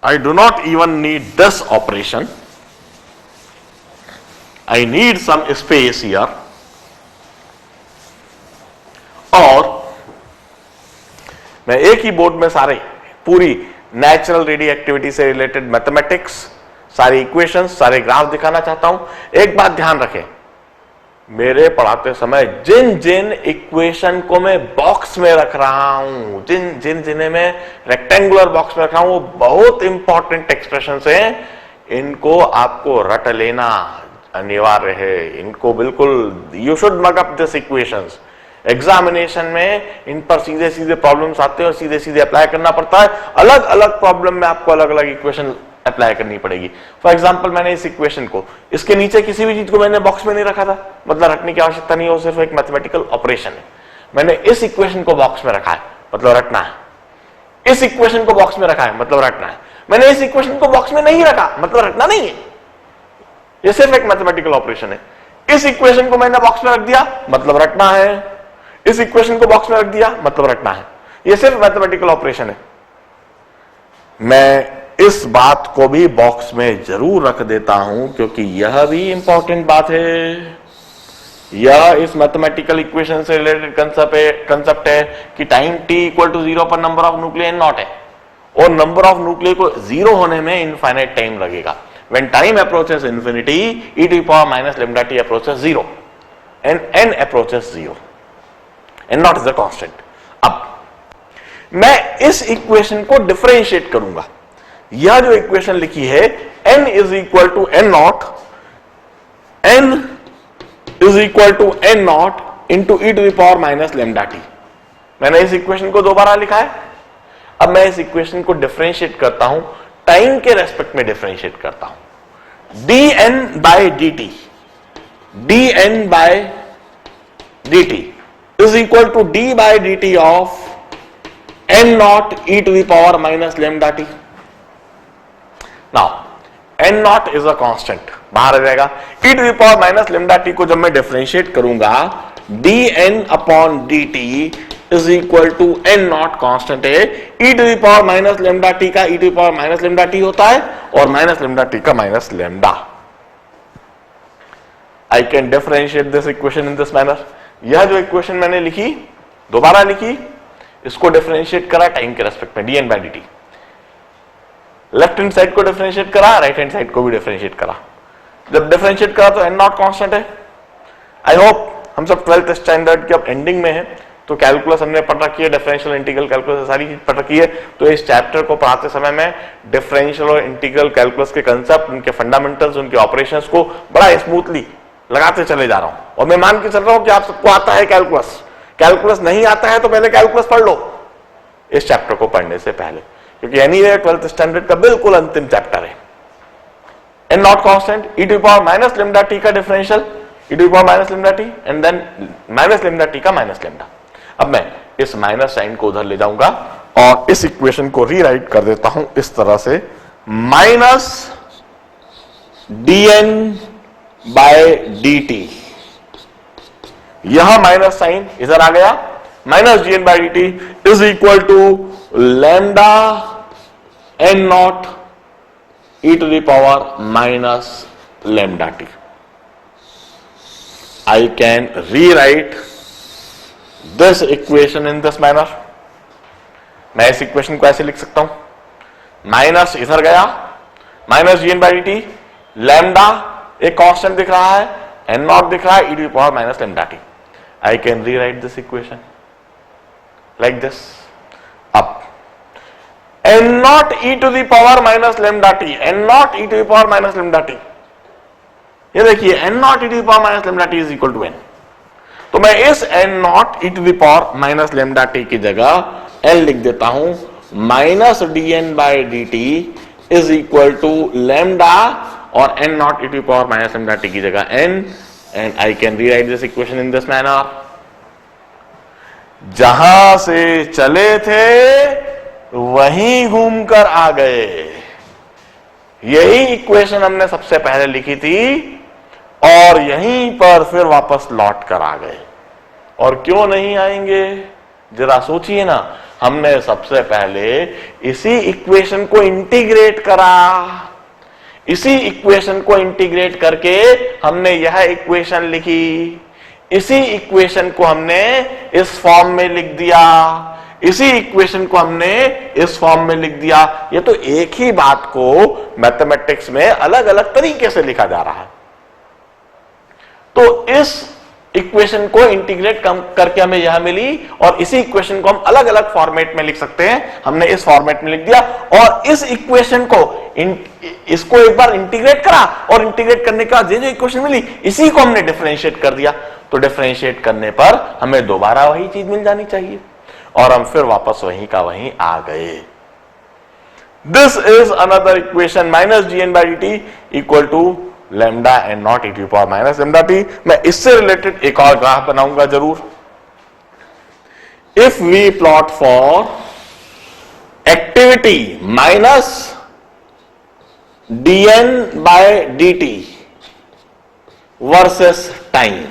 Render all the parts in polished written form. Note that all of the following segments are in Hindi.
I do not even need this operation. I need some space here. और मैं एक ही बोर्ड में सारे पूरी नेचुरल रेडियो एक्टिविटी से रिलेटेड मैथमेटिक्स, सारी इक्वेशंस, सारे ग्राफ दिखाना चाहता हूं। एक बात ध्यान रखें, मेरे पढ़ाते समय जिन जिन इक्वेशन को मैं बॉक्स में रख रहा हूं, जिन्हें मैं रेक्टेंगुलर बॉक्स में रख रहा हूं, वो बहुत इंपॉर्टेंट एक्सप्रेशंस हैं। इनको आपको रट लेना अनिवार्य है। इनको बिल्कुल, you should mug up this equations. Examination में इन पर सीधे सीधे प्रॉब्लम्स आते हैं और सीधे सीधे अप्लाई करना पड़ता है। अलग अलग प्रॉब्लम में आपको अलग अलग इक्वेशन अप्लाई करनी पड़ेगी। फॉर एग्जांपल, मैंने इस इक्वेशन को, इसके नीचे किसी भी चीज को मैंने बॉक्स में नहीं रखा था, मतलब रखने की आवश्यकता नहीं है, वो सिर्फ एक मैथमेटिकल ऑपरेशन है। मैंने इस इक्वेशन को बॉक्स में रखा है, मतलब रटना है। इस इक्वेशन को बॉक्स में रखा है, मतलब रटना है। मैंने इस इक्वेशन को बॉक्स में नहीं रखा, मतलब रटना नहीं है। ये सिर्फ एक मैथमेटिकल ऑपरेशन है। इस इक्वेशन को मैंने बॉक्स में रख दिया, मतलब रटना है। इस इक्वेशन को बॉक्स में रख दिया, मतलब रटना है। ये सिर्फ मैथमेटिकल ऑपरेशन है। मैं इस बात को भी बॉक्स में जरूर रख देता हूं, क्योंकि यह भी इंपॉर्टेंट बात है। यह इस मैथमेटिकल इक्वेशन से रिलेटेड कंसेप्ट है कि टाइम t इक्वल टू 0 पर number of nuclear N naught है, और नंबर ऑफ न्यूक्लियर को 0 होने में इनफाइनाइट टाइम लगेगा। When time approaches infinity, e to the power minus lambda t approaches 0 and n approaches 0 and not is a constant. अब मैं इस इक्वेशन को डिफरेंशिएट करूंगा। यह जो इक्वेशन लिखी है, n is equal to n naught, n is equal to n naught into e to the power minus lambda t। मैंने इस इक्वेशन को दोबारा लिखा है। अब मैं इस इक्वेशन को डिफरेंशिएट करता हूं, टाइम के रेस्पेक्ट में डिफरेंशिएट करता हूं। dn by dt, dn by dt is equal to d by dt of n naught e to the power minus lambda t. Now n naught is a constant, बाहर आ जाएगा। e to the power minus lambda t को जब मैं डिफरेंशिएट करूंगा, dn upon dt is equal to n naught constant है। e to the power minus lambda t का e to the power minus lambda t होता है, और माइनस लेमडा t का minus lambda. I can differentiate this equation in this manner। यह जो इक्वेशन मैंने लिखी, दोबारा लिखी, इसको डिफरेंशिएट करा टाइम के रेस्पेक्ट में, dn by dt। Left hand side को डिफरेंशिएट करा, राइट हैंड साइड को भी डिफरेंशिएट करा। जब डिफरेंशिएट करा तो n नॉट कांस्टेंट है। आई होप हम सब 12th स्टैंडर्ड के अब एंडिंग में है, तो कैलकुलस हमने पढ़ रखी है, डिफरेंशियल इंटीग्रल कैलकुलस सारी चीज पढ़ रखी है। तो इस चैप्टर को पढ़ाते समय मैं डिफरेंशियल और इंटीग्रल कैलकुलस के कंसेप्ट, उनके फंडामेंटल्स, उनके ऑपरेशंस को बड़ा स्मूथली लगाते चले जा रहा हूं। और मैं मान के चल रहा हूं कि आप सबको आता है कैलकुलस। कैलकुलस नहीं आता है तो पहले कैलकुलस पढ़ लो इस चैप्टर को पढ़ने से पहले, क्योंकि एनीवे 12th स्टैंडर्ड का बिल्कुल अंतिम चैप्टर है। N naught constant, e to the power minus lambda t का differential, e to the power minus lambda t and then minus lambda t का माइनस लेमडा। अब मैं इस माइनस साइन को उधर ले जाऊंगा और इस इक्वेशन को रीराइट कर देता हूं इस तरह से, माइनस dn बाय dt। यह माइनस साइन इधर आ गया, minus dn by dt is equal to lambda n naught e to the power minus lambda t। I can rewrite this equation in this manner। मैं इस इक्वेशन को ऐसे लिख सकता हूं, माइनस इधर गया, minus dn by dt, lambda एक कांस्टेंट दिख रहा है, n नॉट दिख रहा है, e to the power minus lambda t। I can rewrite this equation like this। अब n naught e to the power minus lambda t, n naught e to the power minus lambda t, ये देखिए n naught e to the power minus lambda t is equal to n। तो मैं इस n naught e to the power minus lambda t की जगह n लिख देता हूं, minus dn by dt is equal to lambda और n naught e to the power minus lambda t की जगह n, and I can rewrite this equation in this manner. जहां से चले थे वहीं घूमकर आ गए। यही इक्वेशन हमने सबसे पहले लिखी थी और यहीं पर फिर वापस लौट कर आ गए। और क्यों नहीं आएंगे? जरा सोचिए ना, हमने सबसे पहले इसी इक्वेशन को इंटीग्रेट करा, इसी इक्वेशन को इंटीग्रेट करके हमने यह इक्वेशन लिखी, इसी इक्वेशन को हमने इस फॉर्म में लिख दिया, इसी इक्वेशन को हमने इस फॉर्म में लिख दिया। ये तो एक ही बात को मैथमेटिक्स में अलग अलग तरीके से लिखा जा रहा है। तो इस इक्वेशन को इंटीग्रेट करके हमें यह मिली, और इसी इक्वेशन को हम अलग अलग फॉर्मेट में लिख सकते हैं। हमने इस फॉर्मेट में लिख दिया, और इस इक्वेशन को इसको एक बार इंटीग्रेट करा, और इंटीग्रेट करने के बाद जो इक्वेशन मिली इसी को हमने डिफरेंशिएट कर दिया। तो डिफरेंशिएट करने पर हमें दोबारा वही चीज मिल जानी चाहिए, और हम फिर वापस वहीं का वहीं आ गए। This is another equation, minus dn/dt equal to lambda N naught e to power minus lambda t। मैं इससे रिलेटेड एक और ग्राफ बनाऊंगा जरूर। If we plot for activity minus dn/dt versus time,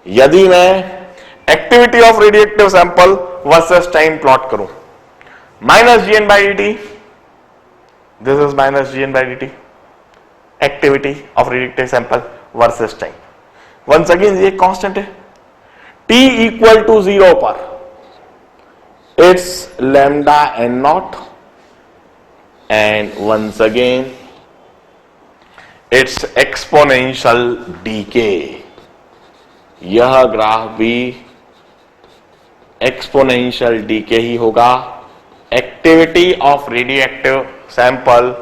यदि मैं activity of radioactive sample versus time plot करूं, minus dn/dt, this is minus dn/dt, activity of radioactive sample versus time. Once again ये कांस्टेंट है, t इक्वल टू 0 पर it's lambda N naught, and once again it's exponential decay. यह ग्राफ भी एक्सपोनेंशियल डीके ही होगा। Activity of radioactive sample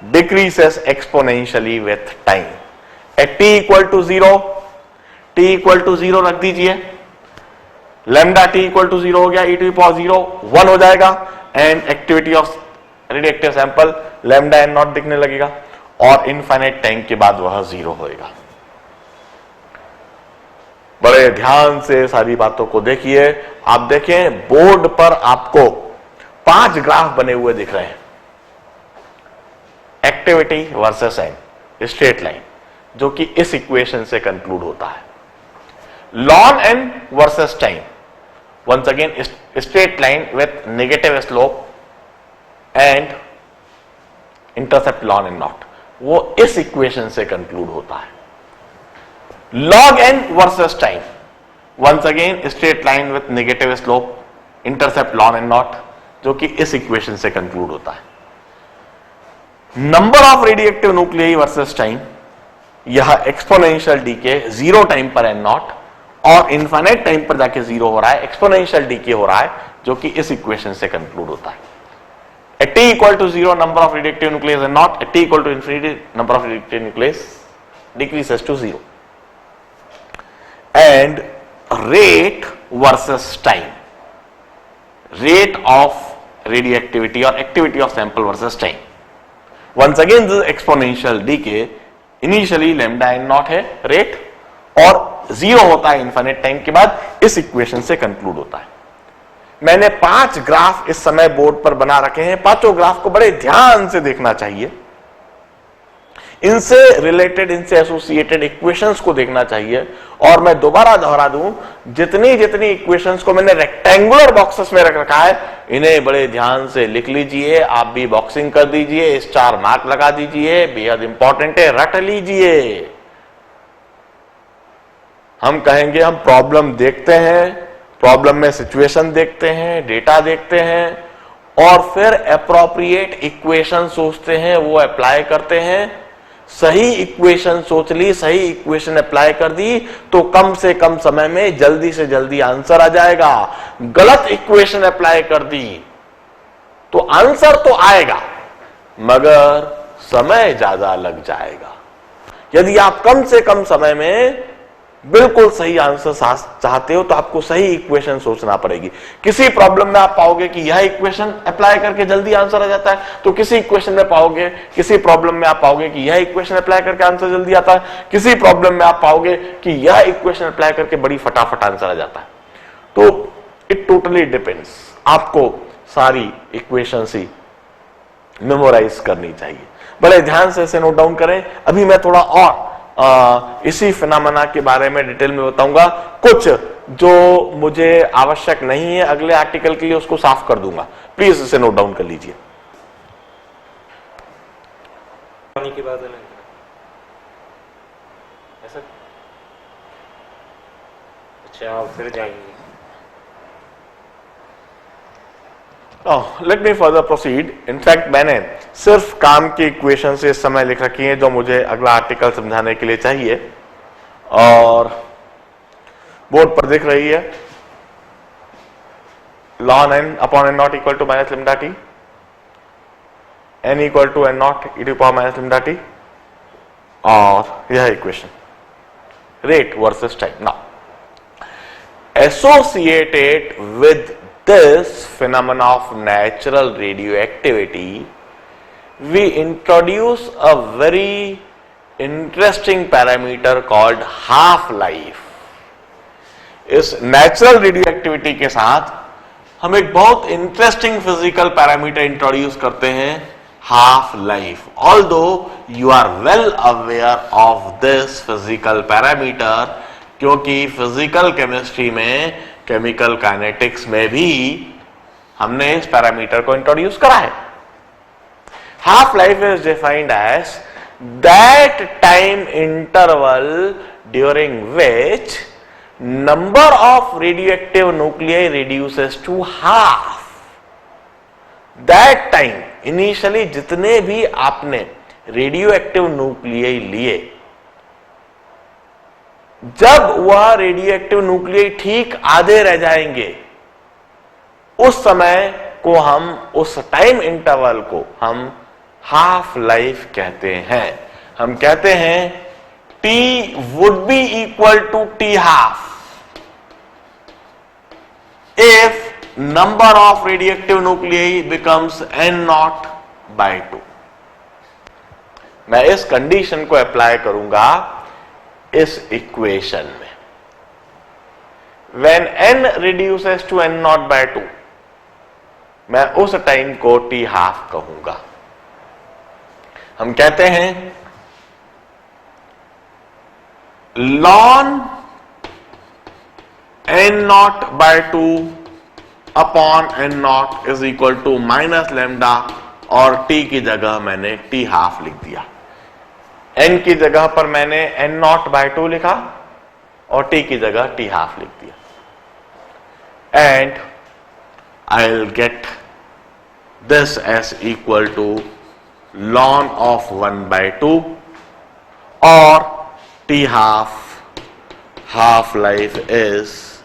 decreases exponentially with time. At t equal to 0, t equal to 0 रख दीजिए, लैम्डा t इक्वल टू 0 हो गया, e टू पावर 0 1 हो जाएगा, and activity of radioactive sample lambda N naught दिखने लगेगा, और इनफाइनाइट टाइम के बाद वह 0 होएगा। बड़े ध्यान से सारी बातों को देखिए। आप देखें बोर्ड पर आपको 5 ग्राफ बने हुए दिख रहे हैं। Activity versus N, straight line, जो कि इस इक्वेशन से कंक्लूड होता है। Ln N versus time, once again straight line with negative slope and intercept ln N naught, वो इस इक्वेशन से कंक्लूड होता है। log n versus time, once again straight line with negative slope, intercept ln n naught, जो कि इस इक्वेशन से कंक्लूड होता है। Number of radioactive nuclei versus time, यह एक्सपोनेंशियल डीके 0 टाइम पर n नॉट, और इनफाइनाइट टाइम पर जाके 0 हो रहा है, एक्सपोनेंशियल डीके हो रहा है, जो कि इस इक्वेशन से कंक्लूड होता है। At t equal to 0, number of radioactive nuclei is not. At t equal to infinity, number of radioactive nuclei decreases to 0. And rate versus time, rate of radioactivity or activity of sample versus time. Once again this is exponential decay. Initially lambda n naught है rate, और 0 होता है infinite time के बाद, इस इक्वेशन से कंक्लूड होता है। मैंने 5 ग्राफ इस समय बोर्ड पर बना रखे हैं। पांचों ग्राफ को बड़े ध्यान से देखना चाहिए, इनसे रिलेटेड, इनसे एसोसिएटेड इक्वेशंस को देखना चाहिए। और मैं दोबारा दोहरा दूं, जितनी जितनी इक्वेशंस को मैंने रेक्टेंगुलर बॉक्सेस में रख रखा है, इन्हें बड़े ध्यान से लिख लीजिए। आप भी बॉक्सिंग कर दीजिए, स्टार मार्क लगा दीजिए, बेहद इंपॉर्टेंट है, रट लीजिए। हम कहेंगे हम प्रॉब्लम देखते हैं, प्रॉब्लम में सिचुएशन देखते हैं, डेटा देखते हैं, और फिर एप्रोप्रिएट इक्वेशन सोचते हैं, वो अप्लाई करते हैं। सही इक्वेशन सोच ली, सही इक्वेशन अप्लाई कर दी, तो कम से कम समय में जल्दी से जल्दी आंसर आ जाएगा। गलत इक्वेशन अप्लाई कर दी तो आंसर तो आएगा, मगर समय ज्यादा लग जाएगा। यदि आप कम से कम समय में बिल्कुल सही आंसर चाहते हो, तो आपको सही इक्वेशन सोचना पड़ेगी। किसी प्रॉब्लम में आप पाओगे कि यह इक्वेशन अप्लाई करके जल्दी आंसर आ जाता है, तो किसी इक्वेशन में पाओगे, किसी प्रॉब्लम में आप पाओगे कि यह इक्वेशन अप्लाई करके आंसर जल्दी आता है, किसी प्रॉब्लम में आप पाओगे कि यह इक्वेशन अप्लाई करके बड़ी फटाफट आंसर आ जाता है। तो इट टोटली डिपेंड्स। आपको सारी इक्वेशन ही मेमोराइज करनी चाहिए। बड़े ध्यान से इसे नोट डाउन करें। अभी मैं थोड़ा और इसी फिनोमेना के बारे में डिटेल में बताऊंगा। कुछ जो मुझे आवश्यक नहीं है अगले आर्टिकल के लिए उसको साफ कर दूंगा। प्लीज इसे नोट डाउन कर लीजिए। के बाद ऐसा अच्छा फिर जाएंगे। Let me further proceed. In fact मैंने सिर्फ काम की इक्वेशन से इस समय लिख रखी है जो मुझे अगला आर्टिकल समझाने के लिए चाहिए, और बोर्ड पर दिख रही है। ln n upon n naught equal to minus lambda T, n equal to n naught e to power minus lambda T, और यह equation rate versus time. Now associated with this phenomena of natural radioactivity, we introduce a very interesting parameter called half life. इस नेचुरल रेडियोएक्टिविटी के साथ हम एक बहुत इंटरेस्टिंग फिजिकल पैरामीटर इंट्रोड्यूस करते हैं, half life. Although you are well aware of this physical parameter, क्योंकि फिजिकल केमिस्ट्री में, केमिकल काइनेटिक्स में भी हमने इस पैरामीटर को इंट्रोड्यूस करा है। Half life is defined as that time interval during which number of radioactive nuclei reduces to half. That time, initially जितने भी आपने रेडियोएक्टिव न्यूक्लियाई लिए, जब वह रेडियोएक्टिव न्यूक्लियाई ठीक आधे रह जाएंगे, उस समय को हम, उस टाइम इंटरवल को हम हाफ लाइफ कहते हैं। हम कहते हैं T would be equal to T half if number of radioactive nuclei becomes n naught by 2। मैं इस कंडीशन को अप्लाई करूंगा इस इक्वेशन में। When n reduces to n naught by 2, मैं उस टाइम को T half कहूंगा। हम कहते हैं ln n naught by 2 upon n naught is equal to minus lambda, और t की जगह मैंने T half लिख दिया। n की जगह पर मैंने n naught by 2 लिखा और t की जगह T half लिख दिया, and I'll get this as equal to ln of 1 by 2, or T half life is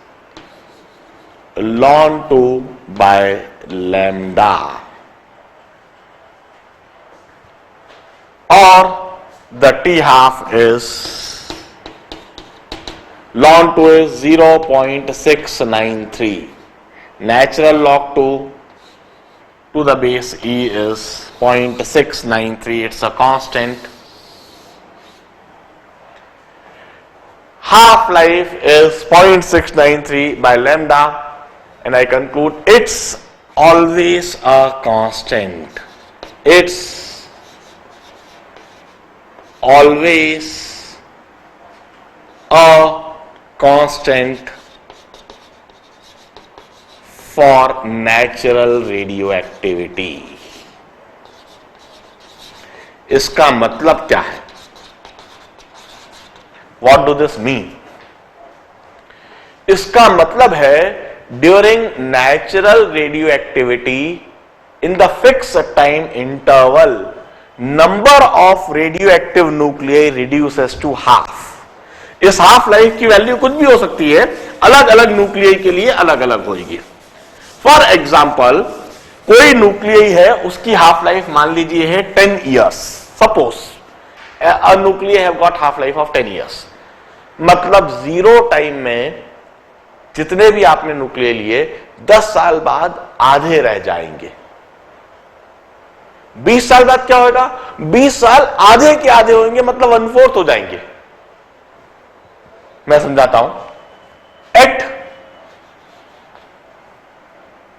ln 2 by lambda, or the T half is ln 2 is 0.693. Natural log 2 to the base e is 0.693. It's a constant. Half life is 0.693 by lambda, and I conclude it's always a constant. It's always a constant for natural radioactivity. इसका मतलब क्या है? What do this mean? इसका मतलब है during natural radioactivity in the fixed time interval, number of radioactive nuclei reduces to half. इस हाफ लाइफ की वैल्यू कुछ भी हो सकती है, अलग अलग न्यूक्लियाई के लिए अलग अलग होगी। फॉर एग्जाम्पल, कोई न्यूक्लियाई है, उसकी हाफ लाइफ मान लीजिए है 10 years. Suppose a nuclei have got half life of 10 years, मतलब जीरो टाइम में जितने भी आपने न्यूक्लियाई लिए 10 साल बाद आधे रह जाएंगे। 20 साल बाद क्या होगा? 20 साल आधे के आधे होंगे, मतलब 1/4 हो जाएंगे। मैं समझाता हूं। At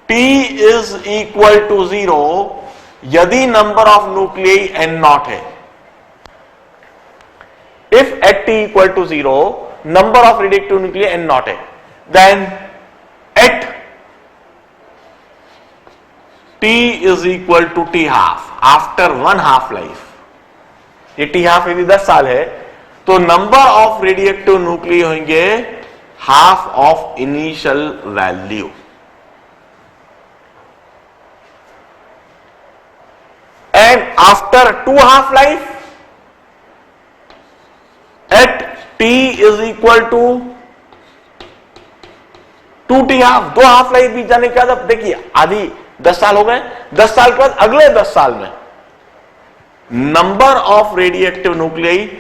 T is equal to 0, यदि number of nuclei n naught है, if at T equal to 0 number of radioactive nuclei n naught है, then at T is equal to T half after 1 half life, ये T half यदि 10 साल है तो नंबर ऑफ रेडिएक्टिव न्यूक्लिय होंगे half of initial value. And after 2 half life at T is equal to 2T half, 2 half life बीत जाने के बाद अब देखिए आधी 10 साल हो गए, 10 साल के बाद अगले 10 साल में number of radioactive nuclei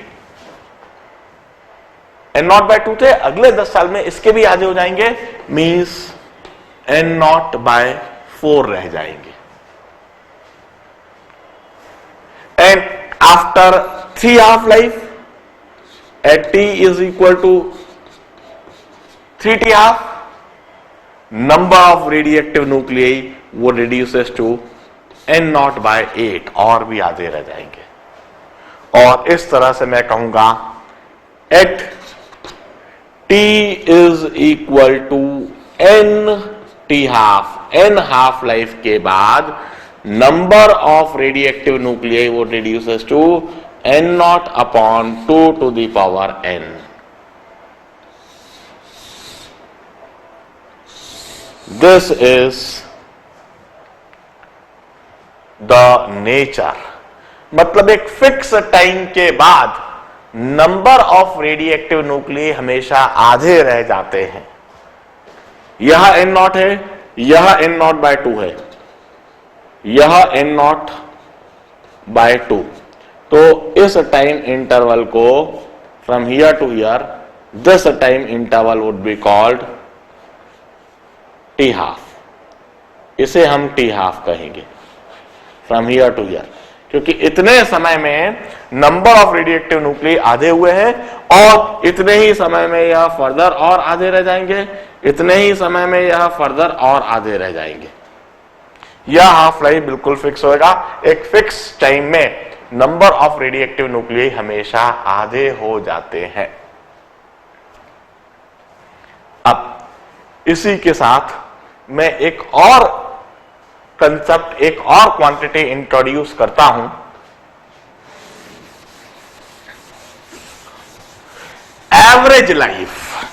N0/2 थे, अगले 10 साल में इसके भी आधे हो जाएंगे, मींस N0/4 रह जाएंगे। And after 3 half life at T is equal to 3T half, number of radioactive nuclei वो reduces to N0/8 और भी आधे रह जाएंगे। और इस तरह से मैं कहूंगा at T is equal to N/T half, N half life के बाद number of radioactive nuclei वो reduces to N0/2 to the power N। This is the nature, मतलब एक फिक्स टाइम के बाद नंबर ऑफ रेडिएक्टिव न्यूक्लिय हमेशा आधे रह जाते हैं। यह N0 है, यह N0/2 है, यह N0/2, तो इस टाइम इंटरवल को from here to here this time interval would be called T half. इसे हम T हाफ कहेंगे फ्रॉम हियर टू हियर, क्योंकि इतने समय में नंबर ऑफ रेडिएक्टिव न्यूक्लिय आधे हुए हैं और इतने ही समय में यह फर्दर और आधे रह जाएंगे, इतने ही समय में यह फर्दर और आधे रह जाएंगे। यह हाफ लाइफ बिल्कुल फिक्स होगा। एक फिक्स टाइम में नंबर ऑफ रेडिएक्टिव न्यूक्लिय हमेशा आधे हो जाते हैं। अब इसी के साथ मैं एक और कंसेप्ट, एक और क्वांटिटी इंट्रोड्यूस करता हूं, एवरेज लाइफ।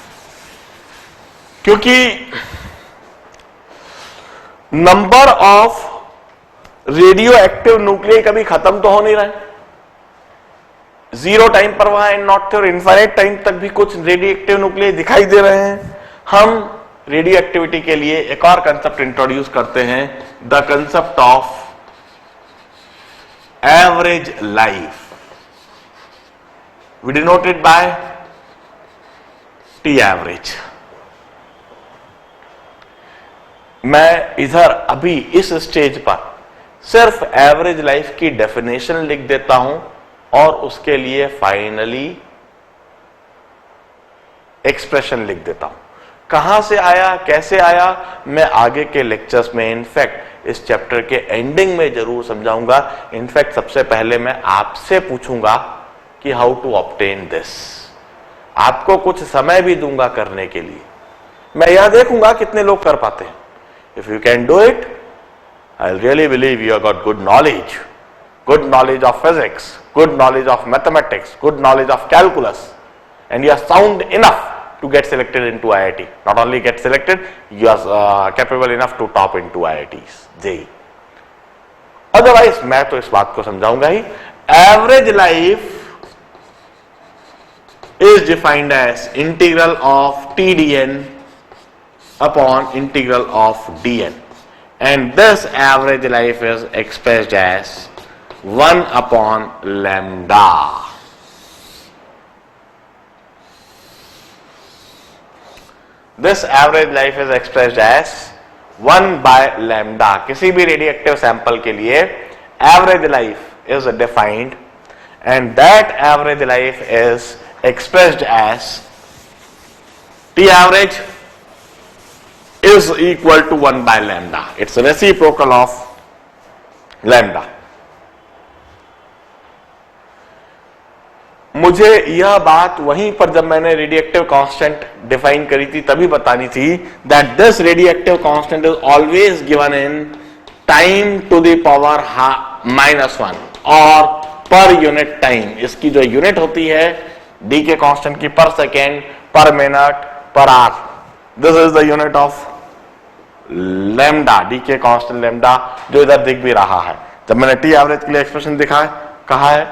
क्योंकि number of radio active nuclei कभी खत्म तो हो नहीं रहा है। 0 टाइम पर वहां N0 थे और इनफाइनाइट टाइम तक भी कुछ रेडियो एक्टिव न्यूक्लिय दिखाई दे रहे हैं। हम रेडियो एक्टिविटी के लिए एक और कंसेप्ट इंट्रोड्यूस करते हैं, the concept of average life. We denote it by T average. मैं इधर अभी इस स्टेज पर सिर्फ एवरेज लाइफ की डेफिनेशन लिख देता हूं और उसके लिए फाइनली एक्सप्रेशन लिख देता हूं। कहां से आया, कैसे आया, मैं आगे के लेक्चर्स में इनफैक्ट इस चैप्टर के एंडिंग में जरूर समझाऊंगा। इनफैक्ट सबसे पहले मैं आपसे पूछूंगा कि हाउ टू ऑब्टेन दिस। आपको कुछ समय भी दूंगा करने के लिए। मैं यह देखूंगा कितने लोग कर पाते हैं। If you can do it, I'll really believe you have got good knowledge of physics, good knowledge of mathematics, good knowledge of calculus, and you are sound enough to get selected into IIT. Not only get selected, you are capable enough to top into IITs, JEE. Otherwise, मैं तो इस बात को समझाऊंगा ही। Average life is defined as integral of TdN upon integral of dN. And this average life is expressed as 1 upon lambda. This average life is expressed as 1 by lambda. किसी भी रेडियोएक्टिव सैंपल के लिए average life is defined and that average life is expressed as T average is equal to 1 by lambda. It's a reciprocal of lambda. मुझे यह बात वहीं पर जब मैंने रेडिएक्टिव कांस्टेंट डिफाइन करी थी तभी बतानी थी that this radioactive constant is always given in time to the power -1 और पर यूनिट टाइम। इसकी जो यूनिट होती है डी के कांस्टेंट की पर सेकेंड, पर minute, per hour, this is the unit of lambda, D के कांस्टेंट लैम्डा, जो इधर दिख भी रहा है। जब मैंने टी एवरेज के लिए एक्सप्रेशन कहा है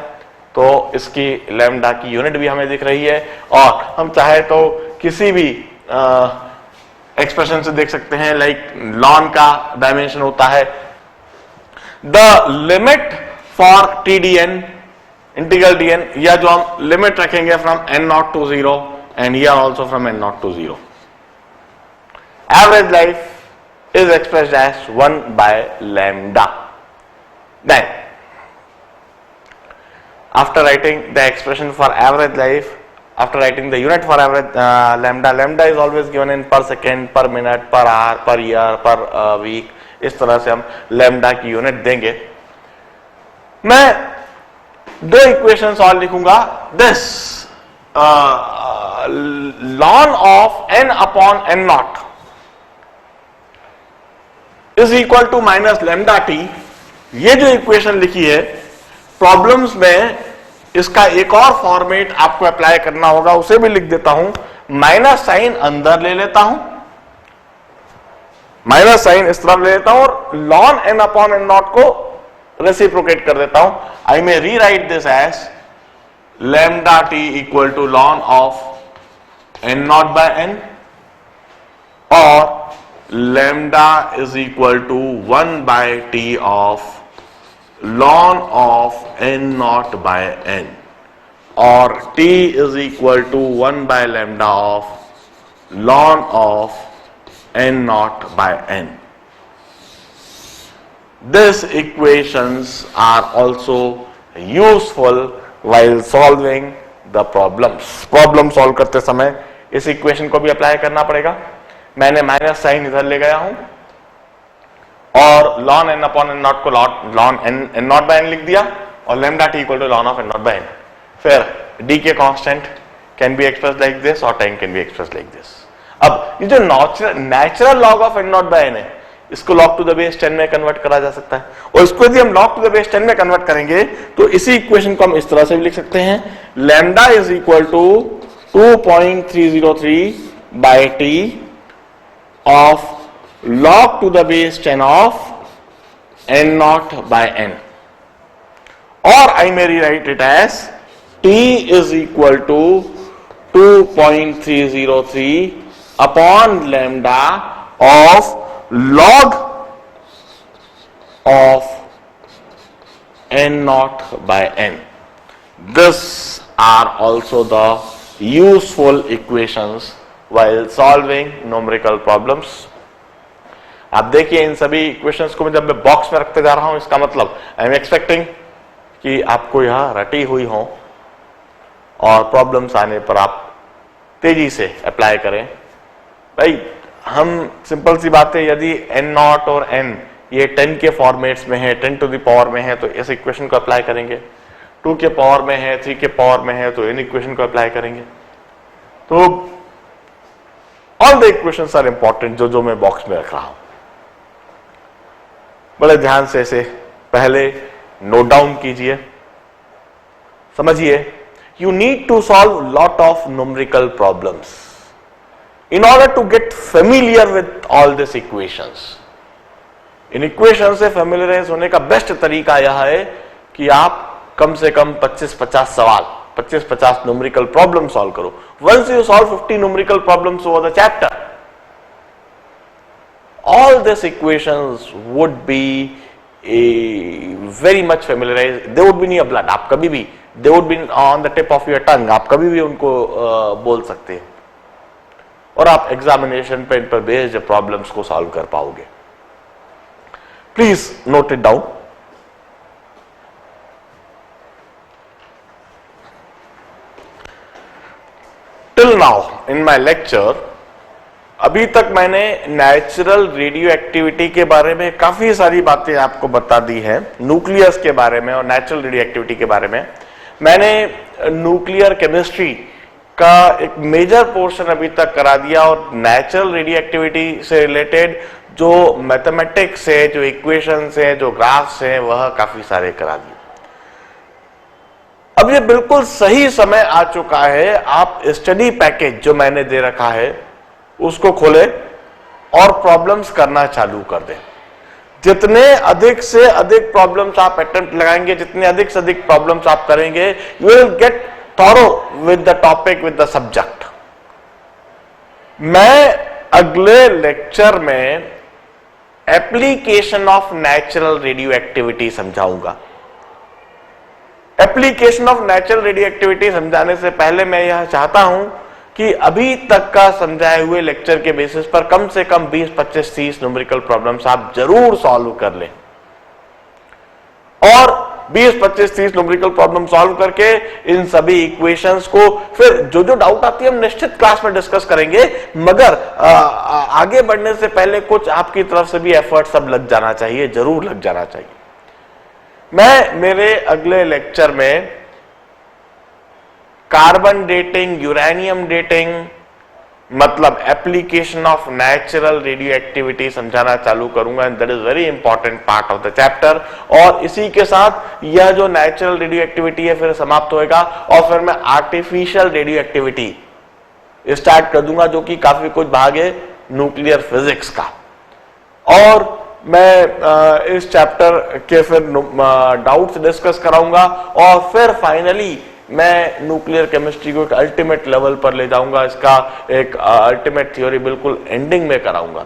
तो इसकी लैम्डा की यूनिट भी हमें दिख रही है और हम चाहे तो किसी भी एक्सप्रेशन से देख सकते हैं, लाइक लॉन का डायमेंशन होता है the limit for T D N integral D N, या जो हम लिमिट रखेंगे from n0 to 0 and here also from n0 to 0। Average life is expressed as 1 by lambda। Then after writing the expression for average life, after writing the unit for average lambda is always given in per second, per minute, per hour, per year, per week। इस तरह से हम lambda की यूनिट देंगे। मैं दो इक्वेशंस और लिखूंगा। This ln of n upon n0 is equal to minus lambda t। ये जो इक्वेशन लिखी है प्रॉब्लम्स में इसका एक और फॉर्मेट आपको अप्लाई करना होगा, उसे भी लिख देता हूं। माइनस साइन अंदर ले लेता हूं, माइनस साइन इस तरफ ले लेता हूं और ln n upon n naught को रेसिप्रोकेट कर देता हूं। I may rewrite this as lambda T equal to ln of n naught by n और lambda is equal to 1 by t of ln of n naught by n, or t is equal to 1 by lambda of ln of n naught by n। These equations are also useful while solving the problems। Problem solve करते समय इस इक्वेशन को भी अप्लाई करना पड़ेगा। मैंने माइनस साइन इधर ले गया हूं और ln n upon n naught को ln n naught by n लिख दिया और lambda T equal to ln of n naught by n। फिर decay constant can be express like this और time can be express like this. अब ये जो natural log of n naught by n है इसको log टू द बेस 10 में कन्वर्ट करा जा सकता है और इसको यदि हम log टू द बेस 10 में कन्वर्ट करेंगे तो इसी इक्वेशन को हम इस तरह से भी लिख सकते हैं। Lambda is equal to 2.303 by T of log to the base 10 of n naught by n, or I may rewrite it as t is equal to 2.303 upon lambda of log of n naught by n। These are also the useful equations while solving numerical problems। आप देखिए इन सभी इक्वेशंस को जब मैं बॉक्स में रखते जा रहा हूं इसका मतलब आई एम एक्सपेक्टिंग कि आपको यह रटी हुई हो और प्रॉब्लम्स आने पर आप तेजी से अप्लाई करें। भाई हम सिंपल सी बात है, यदि n नॉट और n ये 10 के फॉर्मेट्स में है, 10 टू द पावर में है तो इस इक्वेशन को अप्लाई करेंगे, 2 के पावर में है, 3 के पावर में है तो इन इक्वेशन को अप्लाई करेंगे। तो all the equations are important जो मैं बॉक्स में रख रहा हूं। बड़े ध्यान से इसे पहले नोट डाउन कीजिए, समझिए। You need to solve lot of numerical problems in order to get familiar with all this equations. इन इक्वेशन से फेमिलियराइज होने का बेस्ट तरीका यह है कि आप कम से कम 25-50 सवाल, 25-50 न्यूमेरिकल प्रॉब्लम सॉल्व करो। Once you solve 50 numerical problems over the chapter, all these equations would be very much familiarized। They would be in your blood। आप कभी भी they would be on the tip of your tongue। आप कभी भी उनको बोल सकते हैं और आप एग्जामिनेशन पे इन पर बेस्ड प्रॉब्लम्स को सॉल्व कर पाओगे। Please note it down. Till now in my lecture, अभी तक मैंने नेचुरल रेडियो एक्टिविटी के बारे में काफी सारी बातें आपको बता दी है, न्यूक्लियस के बारे में और नेचुरल रेडियो एक्टिविटी के बारे में। मैंने न्यूक्लियर केमिस्ट्री का एक मेजर पोर्शन अभी तक करा दिया और नेचुरल रेडियो एक्टिविटी से रिलेटेड जो मैथमेटिक्स है, जो इक्वेशंस है, जो ग्राफ्स हैं, वह काफी सारे करा दिए। अब ये बिल्कुल सही समय आ चुका है, आप स्टडी पैकेज जो मैंने दे रखा है उसको खोले और प्रॉब्लम्स करना चालू कर दें। जितने अधिक से अधिक प्रॉब्लम्स आप अटेम्प्ट लगाएंगे, जितने अधिक से अधिक प्रॉब्लम्स आप करेंगे, you will get thorough with the topic, with the subject. मैं अगले लेक्चर में application of natural radioactivity समझाऊंगा। Application of natural radioactivity समझाने से पहले मैं यह चाहता हूं कि अभी तक का समझाए हुए लेक्चर के बेसिस पर कम से कम 20, 25, 30 न्यूमेरिकल प्रॉब्लम्स आप जरूर सॉल्व कर लें और 20, 25, 30 न्यूमेरिकल प्रॉब्लम सॉल्व करके इन सभी इक्वेशंस को फिर जो जो डाउट आती है हम निश्चित क्लास में डिस्कस करेंगे, मगर आगे बढ़ने से पहले कुछ आपकी तरफ से भी एफर्ट सब लग जाना चाहिए, जरूर लग जाना चाहिए। मैं मेरे अगले लेक्चर में कार्बन डेटिंग, यूरेनियम डेटिंग, मतलब application of natural radio activity समझाना चालू करूंगा and that is very important part of the chapter. और इसी के साथ यह जो नेचुरल रेडियो एक्टिविटी है फिर समाप्त होएगा और फिर मैं आर्टिफिशियल रेडियो एक्टिविटी स्टार्ट कर दूंगा, जो कि काफी कुछ भाग है न्यूक्लियर फिजिक्स का। और मैं इस चैप्टर के फिर डाउट्स डिस्कस कराऊंगा और फिर फाइनली मैं न्यूक्लियर केमिस्ट्री को एक अल्टीमेट लेवल पर ले जाऊंगा, इसका एक अल्टीमेट थ्योरी बिल्कुल एंडिंग में कराऊंगा।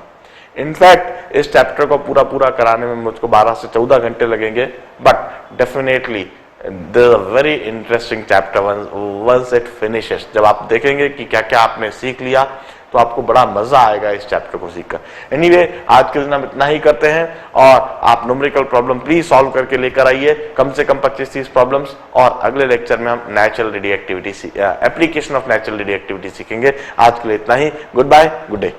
इनफैक्ट इस चैप्टर को पूरा कराने में मुझको 12 से 14 घंटे लगेंगे, but definitely this is a very interesting chapter once it finishes. जब आप देखेंगे कि क्या क्या आपने सीख लिया तो आपको बड़ा मजा आएगा इस चैप्टर को सीखकर। एनीवे, आज के दिन हम इतना ही करते हैं और आप न्यूमेरिकल प्रॉब्लम प्लीज सॉल्व करके लेकर आइए, कम से कम 25-30 प्रॉब्लम्स, और अगले लेक्चर में हम natural radioactivity application of natural radioactivity सीखेंगे। आज के लिए इतना ही। Goodbye, good day.